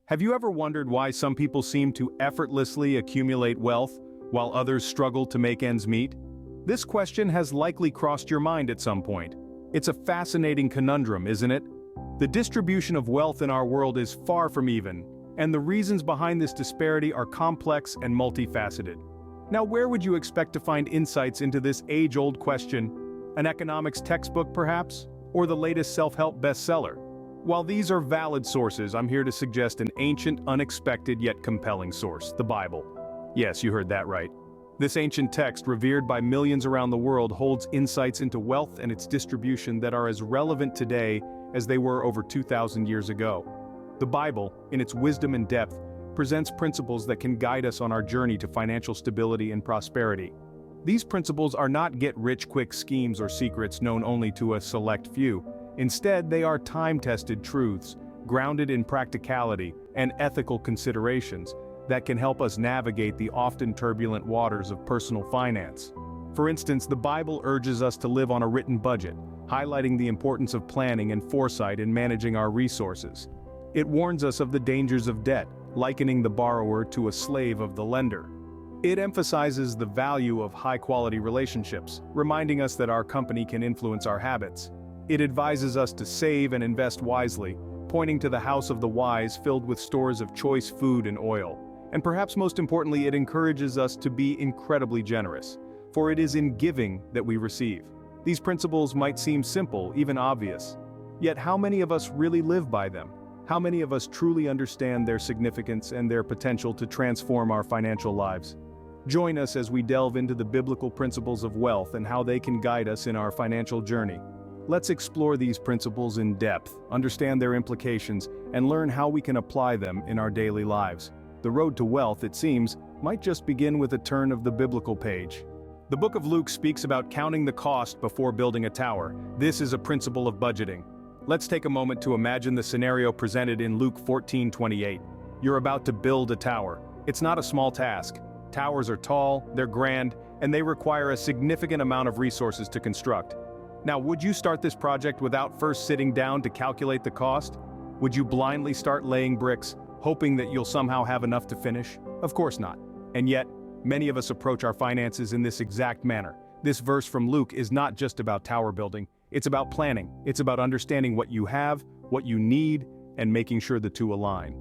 Have you ever wondered why some people seem to effortlessly accumulate wealth, while others struggle to make ends meet? This question has likely crossed your mind at some point. It's a fascinating conundrum, isn't it? The distribution of wealth in our world is far from even, and the reasons behind this disparity are complex and multifaceted. Now, where would you expect to find insights into this age-old question? An economics textbook, perhaps? Or the latest self-help bestseller? While these are valid sources, I'm here to suggest an ancient, unexpected yet compelling source, the Bible. Yes, you heard that right. This ancient text, revered by millions around the world, holds insights into wealth and its distribution that are as relevant today as they were over 2,000 years ago. The Bible, in its wisdom and depth, presents principles that can guide us on our journey to financial stability and prosperity. These principles are not get-rich-quick schemes or secrets known only to a select few. Instead, they are time-tested truths, grounded in practicality and ethical considerations that can help us navigate the often turbulent waters of personal finance. For instance, the Bible urges us to live on a written budget, highlighting the importance of planning and foresight in managing our resources. It warns us of the dangers of debt, likening the borrower to a slave of the lender. It emphasizes the value of high-quality relationships, reminding us that our company can influence our habits. It advises us to save and invest wisely, pointing to the house of the wise filled with stores of choice food and oil. And perhaps most importantly, it encourages us to be incredibly generous, for it is in giving that we receive. These principles might seem simple, even obvious. Yet how many of us really live by them? How many of us truly understand their significance and their potential to transform our financial lives? Join us as we delve into the biblical principles of wealth and how they can guide us in our financial journey. Let's explore these principles in depth, understand their implications, and learn how we can apply them in our daily lives. The road to wealth, it seems, might just begin with a turn of the biblical page. The book of Luke speaks about counting the cost before building a tower. This is a principle of budgeting. Let's take a moment to imagine the scenario presented in Luke 14:28. You're about to build a tower. It's not a small task. Towers are tall, they're grand, and they require a significant amount of resources to construct. Now, would you start this project without first sitting down to calculate the cost? Would you blindly start laying bricks, hoping that you'll somehow have enough to finish? Of course not. And yet, many of us approach our finances in this exact manner. This verse from Luke is not just about tower building, it's about planning. It's about understanding what you have, what you need, and making sure the two align.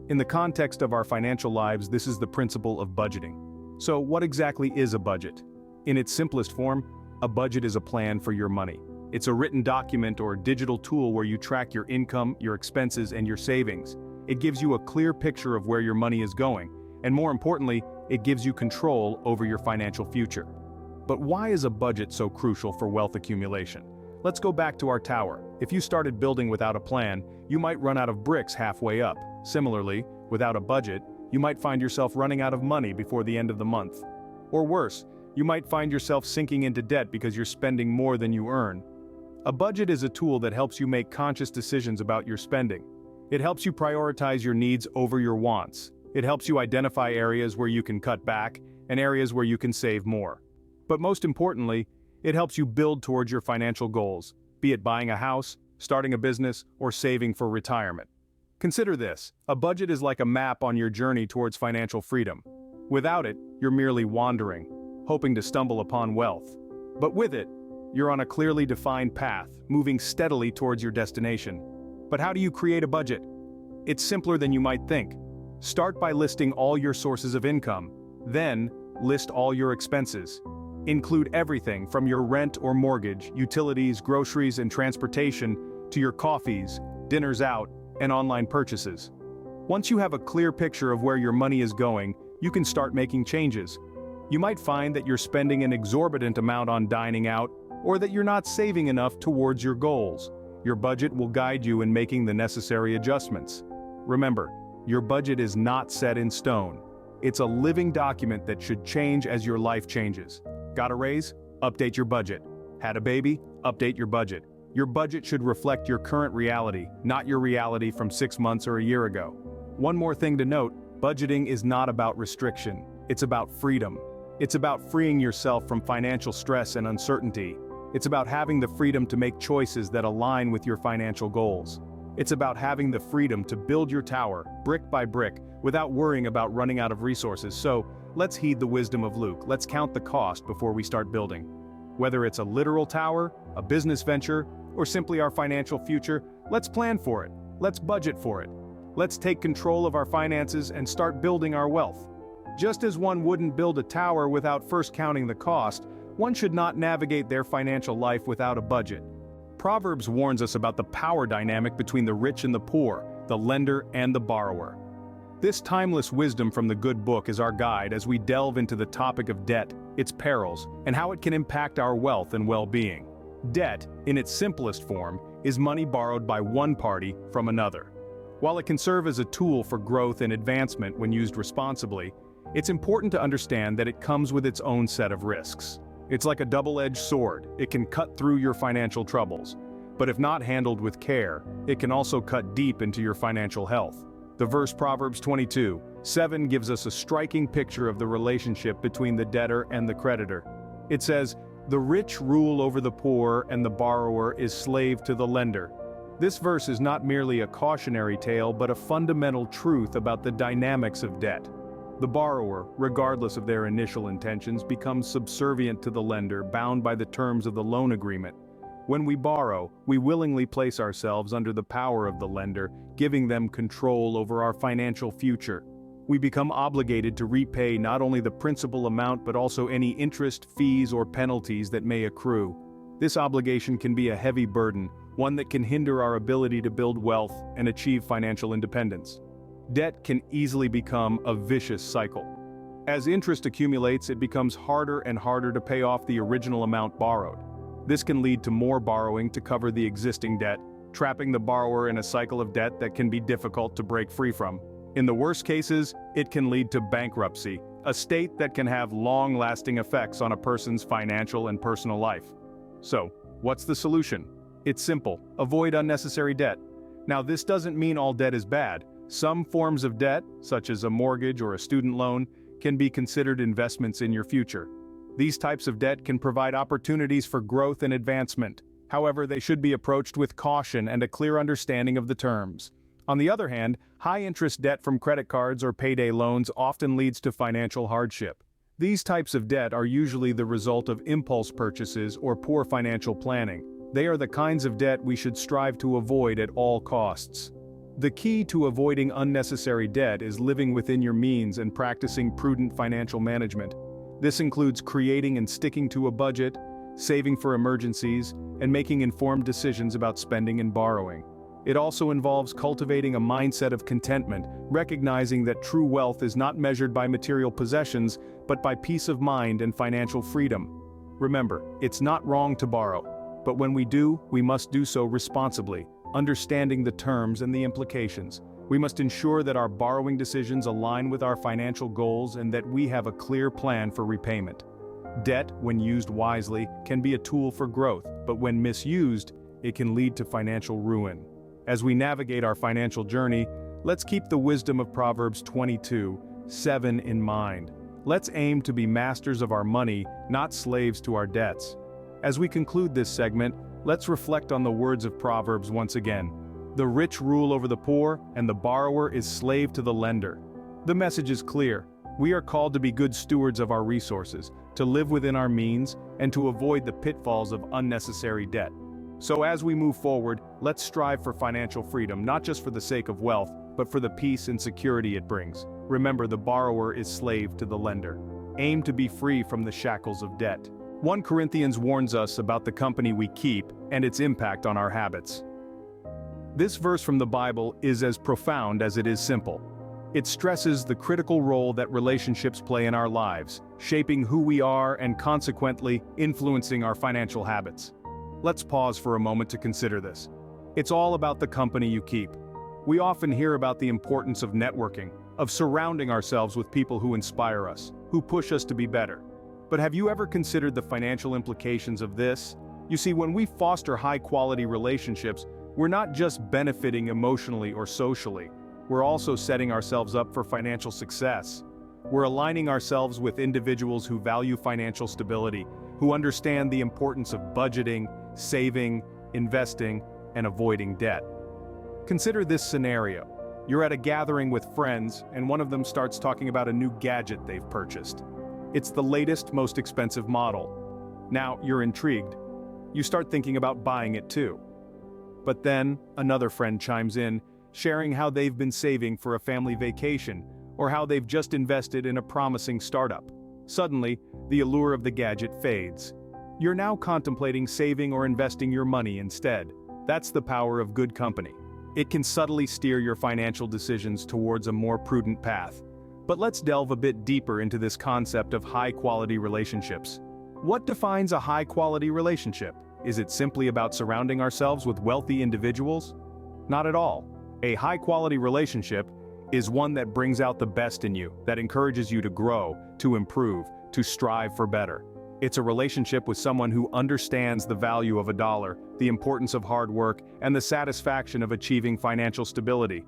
In the context of our financial lives, this is the principle of budgeting. So, what exactly is a budget? In its simplest form, a budget is a plan for your money. It's a written document or digital tool where you track your income, your expenses, and your savings. It gives you a clear picture of where your money is going, and more importantly, it gives you control over your financial future. But why is a budget so crucial for wealth accumulation? Let's go back to our tower. If you started building without a plan, you might run out of bricks halfway up. Similarly, without a budget, you might find yourself running out of money before the end of the month. Or worse, you might find yourself sinking into debt because you're spending more than you earn. A budget is a tool that helps you make conscious decisions about your spending. It helps you prioritize your needs over your wants. It helps you identify areas where you can cut back and areas where you can save more. But most importantly, it helps you build towards your financial goals, be it buying a house, starting a business, or saving for retirement. Consider this: a budget is like a map on your journey towards financial freedom. Without it, you're merely wandering, hoping to stumble upon wealth. But with it, you're on a clearly defined path, moving steadily towards your destination. But how do you create a budget? It's simpler than you might think. Start by listing all your sources of income. Then, list all your expenses. Include everything from your rent or mortgage, utilities, groceries, and transportation, to your coffees, dinners out, and online purchases. Once you have a clear picture of where your money is going, you can start making changes. You might find that you're spending an exorbitant amount on dining out, or that you're not saving enough towards your goals. Your budget will guide you in making the necessary adjustments. Remember, your budget is not set in stone. It's a living document that should change as your life changes. Got a raise? Update your budget. Had a baby? Update your budget. Your budget should reflect your current reality, not your reality from 6 months or a year ago. One more thing to note: budgeting is not about restriction. It's about freedom. It's about freeing yourself from financial stress and uncertainty. It's about having the freedom to make choices that align with your financial goals. It's about having the freedom to build your tower, brick by brick, without worrying about running out of resources. So, let's heed the wisdom of Luke. Let's count the cost before we start building. Whether it's a literal tower, a business venture, or simply our financial future, let's plan for it. Let's budget for it. Let's take control of our finances and start building our wealth. Just as one wouldn't build a tower without first counting the cost, one should not navigate their financial life without a budget. Proverbs warns us about the power dynamic between the rich and the poor, the lender and the borrower. This timeless wisdom from the good book is our guide as we delve into the topic of debt, its perils, and how it can impact our wealth and well-being. Debt, in its simplest form, is money borrowed by one party from another. While it can serve as a tool for growth and advancement when used responsibly, it's important to understand that it comes with its own set of risks. It's like a double-edged sword. It can cut through your financial troubles. But if not handled with care, it can also cut deep into your financial health. The verse Proverbs 22:7 gives us a striking picture of the relationship between the debtor and the creditor. It says, "The rich rule over the poor and the borrower is slave to the lender." This verse is not merely a cautionary tale but a fundamental truth about the dynamics of debt. The borrower, regardless of their initial intentions, becomes subservient to the lender, bound by the terms of the loan agreement. When we borrow, we willingly place ourselves under the power of the lender, giving them control over our financial future. We become obligated to repay not only the principal amount but also any interest, fees, or penalties that may accrue. This obligation can be a heavy burden, one that can hinder our ability to build wealth and achieve financial independence. Debt can easily become a vicious cycle. As interest accumulates, it becomes harder and harder to pay off the original amount borrowed. This can lead to more borrowing to cover the existing debt, trapping the borrower in a cycle of debt that can be difficult to break free from. In the worst cases, it can lead to bankruptcy, a state that can have long-lasting effects on a person's financial and personal life. So, what's the solution? It's simple: avoid unnecessary debt. Now, this doesn't mean all debt is bad. Some forms of debt, such as a mortgage or a student loan, can be considered investments in your future. These types of debt can provide opportunities for growth and advancement. However, they should be approached with caution and a clear understanding of the terms. On the other hand, high-interest debt from credit cards or payday loans often leads to financial hardship. These types of debt are usually the result of impulse purchases or poor financial planning. They are the kinds of debt we should strive to avoid at all costs. The key to avoiding unnecessary debt is living within your means and practicing prudent financial management. This includes creating and sticking to a budget, saving for emergencies, and making informed decisions about spending and borrowing. It also involves cultivating a mindset of contentment, recognizing that true wealth is not measured by material possessions, but by peace of mind and financial freedom. Remember, it's not wrong to borrow, but when we do, we must do so responsibly, understanding the terms and the implications. We must ensure that our borrowing decisions align with our financial goals and that we have a clear plan for repayment. Debt, when used wisely, can be a tool for growth, but when misused, it can lead to financial ruin. As we navigate our financial journey, let's keep the wisdom of Proverbs 22:7 in mind. Let's aim to be masters of our money, not slaves to our debts. As we conclude this segment, let's reflect on the words of Proverbs once again. The rich rule over the poor, and the borrower is slave to the lender. The message is clear. We are called to be good stewards of our resources, to live within our means, and to avoid the pitfalls of unnecessary debt. So as we move forward, let's strive for financial freedom, not just for the sake of wealth, but for the peace and security it brings. Remember, the borrower is slave to the lender. Aim to be free from the shackles of debt. 1 Corinthians warns us about the company we keep and its impact on our habits. This verse from the Bible is as profound as it is simple. It stresses the critical role that relationships play in our lives, shaping who we are and consequently influencing our financial habits. Let's pause for a moment to consider this. It's all about the company you keep. We often hear about the importance of networking, of surrounding ourselves with people who inspire us, who push us to be better. But have you ever considered the financial implications of this? You see, when we foster high-quality relationships, we're not just benefiting emotionally or socially, we're also setting ourselves up for financial success. We're aligning ourselves with individuals who value financial stability, who understand the importance of budgeting, saving, investing, and avoiding debt. Consider this scenario. You're at a gathering with friends, and one of them starts talking about a new gadget they've purchased. It's the latest, most expensive model. Now, you're intrigued. You start thinking about buying it too. But then, another friend chimes in, sharing how they've been saving for a family vacation, or how they've just invested in a promising startup. Suddenly, the allure of the gadget fades. You're now contemplating saving or investing your money instead. That's the power of good company. It can subtly steer your financial decisions towards a more prudent path. But let's delve a bit deeper into this concept of high-quality relationships. What defines a high-quality relationship? Is it simply about surrounding ourselves with wealthy individuals? Not at all. A high-quality relationship is one that brings out the best in you, that encourages you to grow, to improve, to strive for better. It's a relationship with someone who understands the value of a dollar, the importance of hard work, and the satisfaction of achieving financial stability.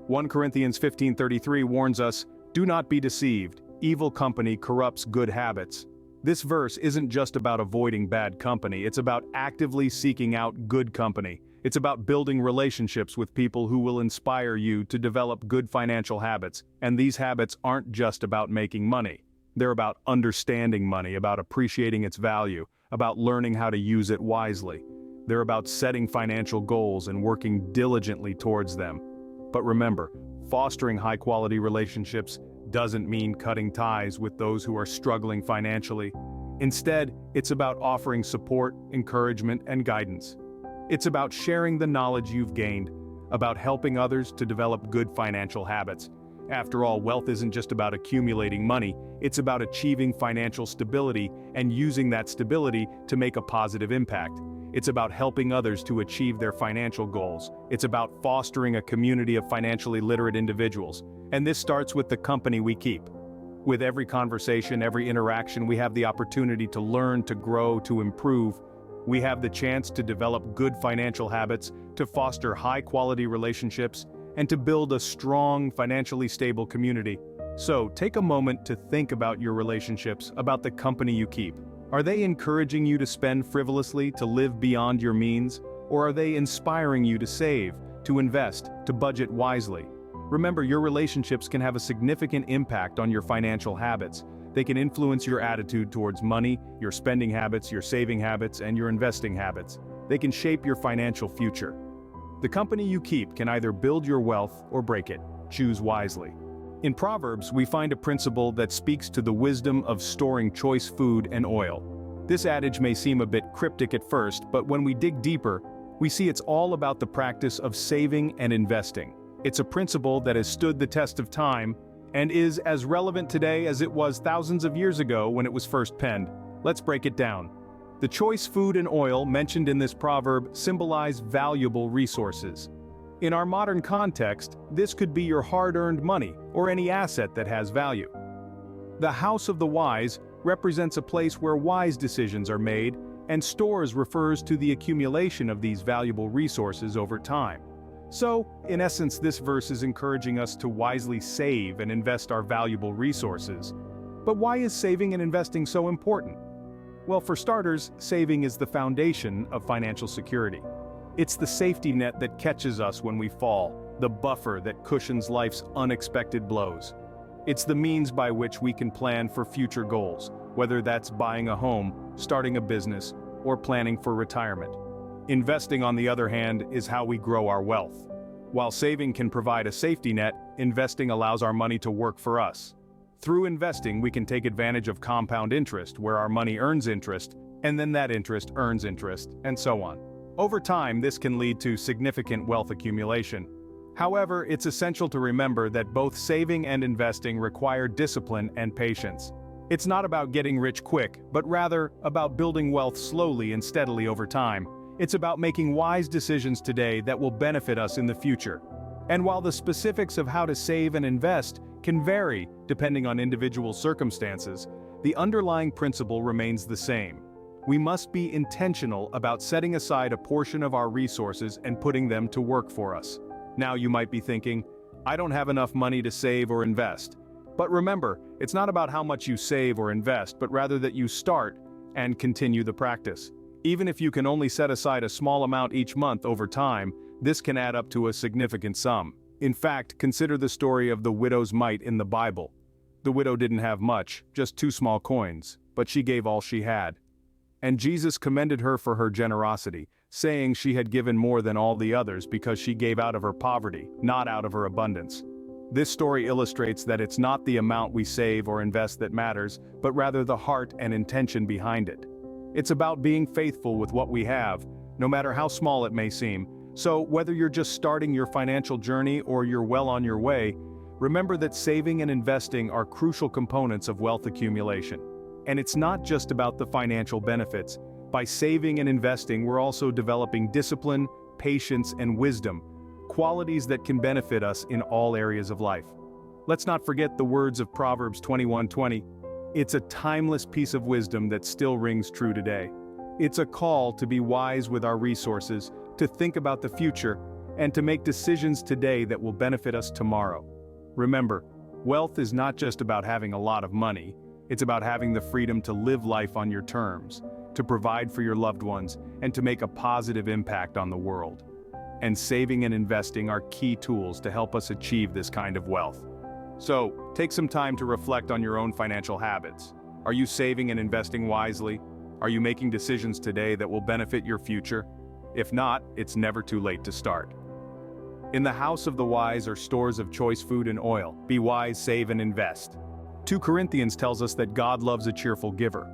1 Corinthians 15:33 warns us, "Do not be deceived, evil company corrupts good habits." This verse isn't just about avoiding bad company, it's about actively seeking out good company. It's about building relationships with people who will inspire you to develop good financial habits, and these habits aren't just about making money. They're about understanding money, about appreciating its value, about learning how to use it wisely. They're about setting financial goals and working diligently towards them. But remember, fostering high-quality relationships doesn't mean cutting ties with those who are struggling financially. Instead, it's about offering support, encouragement, and guidance. It's about sharing the knowledge you've gained, about helping others to develop good financial habits. After all, wealth isn't just about accumulating money, it's about achieving financial stability and using that stability to make a positive impact. It's about helping others to achieve their financial goals. It's about fostering a community of financially literate individuals. And this starts with the company we keep. With every conversation, every interaction, we have the opportunity to learn, to grow, to improve. We have the chance to develop good financial habits, to foster high-quality relationships, and to build a strong, financially stable community. So, take a moment to think about your relationships, about the company you keep. Are they encouraging you to spend frivolously, to live beyond your means? Or are they inspiring you to save, to invest, to budget wisely? Remember, your relationships can have a significant impact on your financial habits. They can influence your attitude towards money, your spending habits, your saving habits, and your investing habits. They can shape your financial future. The company you keep can either build your wealth or break it. Choose wisely. In Proverbs, we find a principle that speaks to the wisdom of storing choice food and oil. This adage may seem a bit cryptic at first, but when we dig deeper, we see it's all about the practice of saving and investing. It's a principle that has stood the test of time and is as relevant today as it was thousands of years ago when it was first penned. Let's break it down. The choice food and oil mentioned in this proverb symbolize valuable resources. In our modern context, this could be your hard-earned money or any asset that has value. The house of the wise represents a place where wise decisions are made, and stores refers to the accumulation of these valuable resources over time. So, in essence, this verse is encouraging us to wisely save and invest our valuable resources. But why is saving and investing so important? Well, for starters, saving is the foundation of financial security. It's the safety net that catches us when we fall, the buffer that cushions life's unexpected blows. It's the means by which we can plan for future goals, whether that's buying a home, starting a business, or planning for retirement. Investing, on the other hand, is how we grow our wealth. While saving can provide a safety net, investing allows our money to work for us. Through investing, we can take advantage of compound interest, where our money earns interest, and then that interest earns interest, and so on. Over time, this can lead to significant wealth accumulation. However, it's essential to remember that both saving and investing require discipline and patience. It's not about getting rich quick, but rather about building wealth slowly and steadily over time. It's about making wise decisions today that will benefit us in the future. And while the specifics of how to save and invest can vary depending on individual circumstances, the underlying principle remains the same. We must be intentional about setting aside a portion of our resources and putting them to work for us. Now you might be thinking, I don't have enough money to save or invest. But remember, it's not about how much you save or invest, but rather that you start and continue the practice. Even if you can only set aside a small amount each month over time, this can add up to a significant sum. In fact, consider the story of the widow's mite in the Bible. The widow didn't have much, just 2 small coins, but she gave all she had. And Jesus commended her for her generosity, saying she had given more than all the others because she gave out of her poverty, not out of her abundance. This story illustrates that it's not the amount we save or invest that matters, but rather the heart and intention behind it. It's about being faithful with what we have, no matter how small it may seem. So, whether you're just starting your financial journey or you're well on your way, remember that saving and investing are crucial components of wealth accumulation. And it's not just about the financial benefits. By saving and investing, we're also developing discipline, patience, and wisdom, qualities that can benefit us in all areas of life. Let's not forget the words of Proverbs 21:20. It's a timeless piece of wisdom that still rings true today. It's a call to be wise with our resources, to think about the future, and to make decisions today that will benefit us tomorrow. Remember, wealth is not just about having a lot of money, it's about having the freedom to live life on your terms, to provide for your loved ones, and to make a positive impact on the world. And saving and investing are key tools to help us achieve this kind of wealth. So, take some time to reflect on your own financial habits. Are you saving and investing wisely? Are you making decisions today that will benefit your future? If not, it's never too late to start. In the house of the wise are stores of choice food and oil. Be wise, save, and invest. 2 Corinthians tells us that God loves a cheerful giver.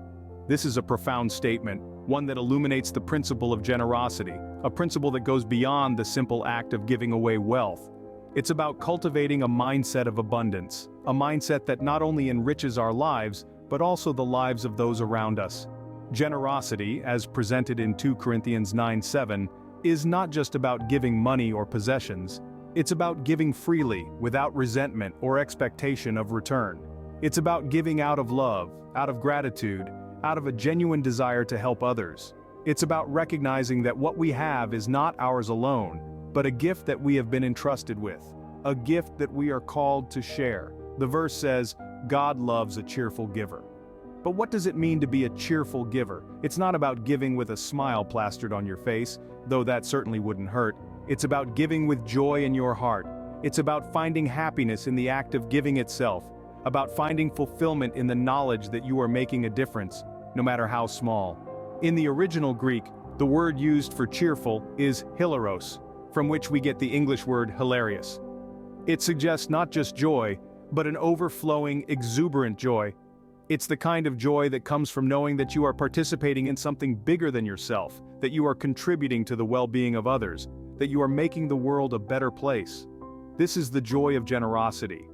This is a profound statement, one that illuminates the principle of generosity, a principle that goes beyond the simple act of giving away wealth. It's about cultivating a mindset of abundance, a mindset that not only enriches our lives, but also the lives of those around us. Generosity, as presented in 2 Corinthians 9:7, is not just about giving money or possessions. It's about giving freely, without resentment or expectation of return. It's about giving out of love, out of gratitude, out of a genuine desire to help others. It's about recognizing that what we have is not ours alone, but a gift that we have been entrusted with, a gift that we are called to share. The verse says, God loves a cheerful giver. But what does it mean to be a cheerful giver? It's not about giving with a smile plastered on your face, though that certainly wouldn't hurt. It's about giving with joy in your heart. It's about finding happiness in the act of giving itself, about finding fulfillment in the knowledge that you are making a difference, no matter how small. In the original Greek, the word used for cheerful is hilaros, from which we get the English word hilarious. It suggests not just joy, but an overflowing, exuberant joy. It's the kind of joy that comes from knowing that you are participating in something bigger than yourself, that you are contributing to the well-being of others, that you are making the world a better place. This is the joy of generosity.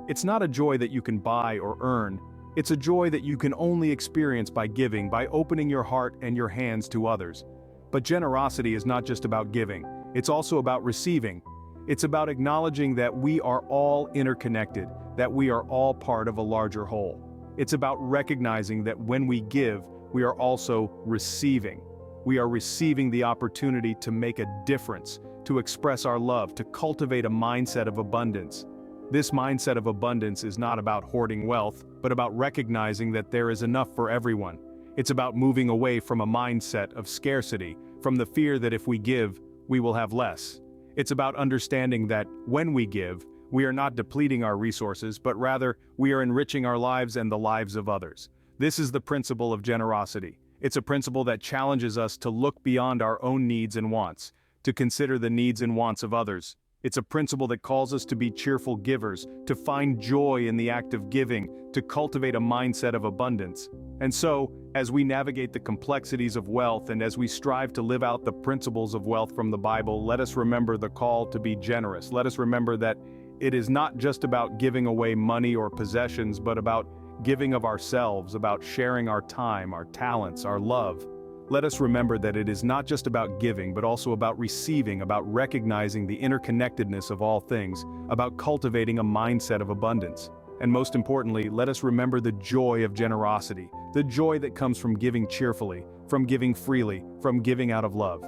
It's not a joy that you can buy or earn. It's a joy that you can only experience by giving, by opening your heart and your hands to others. But generosity is not just about giving, it's also about receiving. It's about acknowledging that we are all interconnected, that we are all part of a larger whole. It's about recognizing that when we give, we are also receiving. We are receiving the opportunity to make a difference, to express our love, to cultivate a mindset of abundance. This mindset of abundance is not about hoarding wealth, but about recognizing that there is enough for everyone. It's about moving away from a mindset of scarcity, from the fear that if we give, we will have less. It's about understanding that when we give, we are not depleting our resources, but rather, we are enriching our lives and the lives of others. This is the principle of generosity. It's a principle that challenges us to look beyond our own needs and wants, to consider the needs and wants of others. It's a principle that calls us to be cheerful givers, to find joy in the act of giving, to cultivate a mindset of abundance. And so, as we navigate the complexities of wealth and as we strive to live out the principles of wealth from the Bible, let us remember the call to be generous. Let us remember that it is not just about giving away money or possessions, but about giving of ourselves, about sharing our time, our talents, our love. Let us remember that it is not just about giving, but also about receiving, about recognizing the interconnectedness of all things, about cultivating a mindset of abundance. And most importantly, let us remember the joy of generosity, the joy that comes from giving cheerfully, from giving freely, from giving out of love.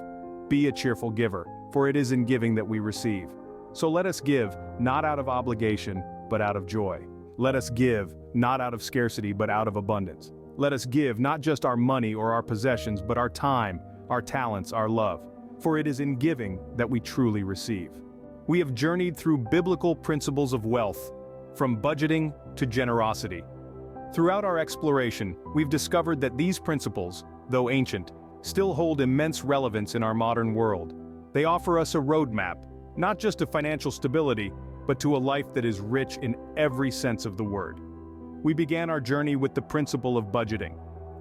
Be a cheerful giver, for it is in giving that we receive. So let us give, not out of obligation, but out of joy. Let us give, not out of scarcity, but out of abundance. Let us give not just our money or our possessions, but our time, our talents, our love. for it is in giving that we truly receive. We have journeyed through biblical principles of wealth, from budgeting to generosity. Throughout our exploration, we've discovered that these principles, though ancient, still hold immense relevance in our modern world. They offer us a roadmap, not just to financial stability, but to a life that is rich in every sense of the word. We began our journey with the principle of budgeting.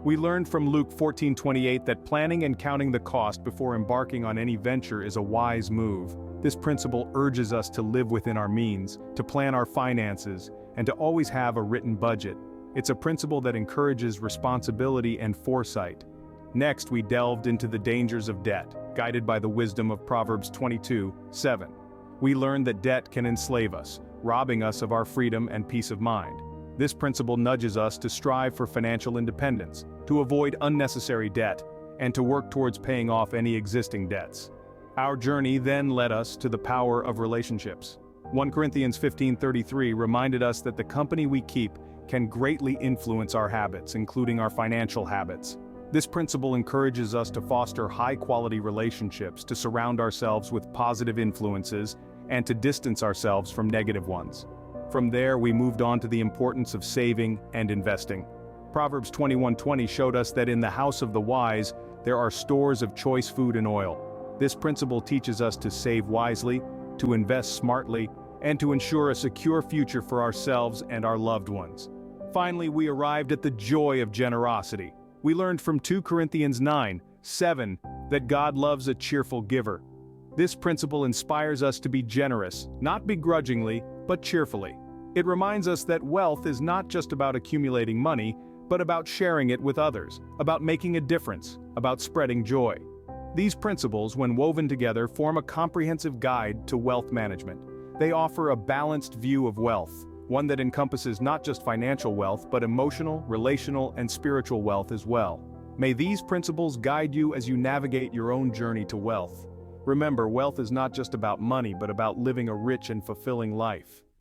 We learned from Luke 14:28 that planning and counting the cost before embarking on any venture is a wise move. This principle urges us to live within our means, to plan our finances, and to always have a written budget. It's a principle that encourages responsibility and foresight. Next, we delved into the dangers of debt, guided by the wisdom of Proverbs 22:7. We learned that debt can enslave us, robbing us of our freedom and peace of mind. This principle nudges us to strive for financial independence, to avoid unnecessary debt, and to work towards paying off any existing debts. Our journey then led us to the power of relationships. 1 Corinthians 15:33 reminded us that the company we keep can greatly influence our habits, including our financial habits. This principle encourages us to foster high-quality relationships, to surround ourselves with positive influences, and to distance ourselves from negative ones. From there, we moved on to the importance of saving and investing. Proverbs 21:20 showed us that in the house of the wise, there are stores of choice food and oil. This principle teaches us to save wisely, to invest smartly, and to ensure a secure future for ourselves and our loved ones. Finally, we arrived at the joy of generosity. We learned from 2 Corinthians 9:7 that God loves a cheerful giver. This principle inspires us to be generous, not begrudgingly, but cheerfully. It reminds us that wealth is not just about accumulating money, but about sharing it with others, about making a difference, about spreading joy. These principles, when woven together, form a comprehensive guide to wealth management. They offer a balanced view of wealth, one that encompasses not just financial wealth, but emotional, relational, and spiritual wealth as well. May these principles guide you as you navigate your own journey to wealth. Remember, wealth is not just about money, but about living a rich and fulfilling life.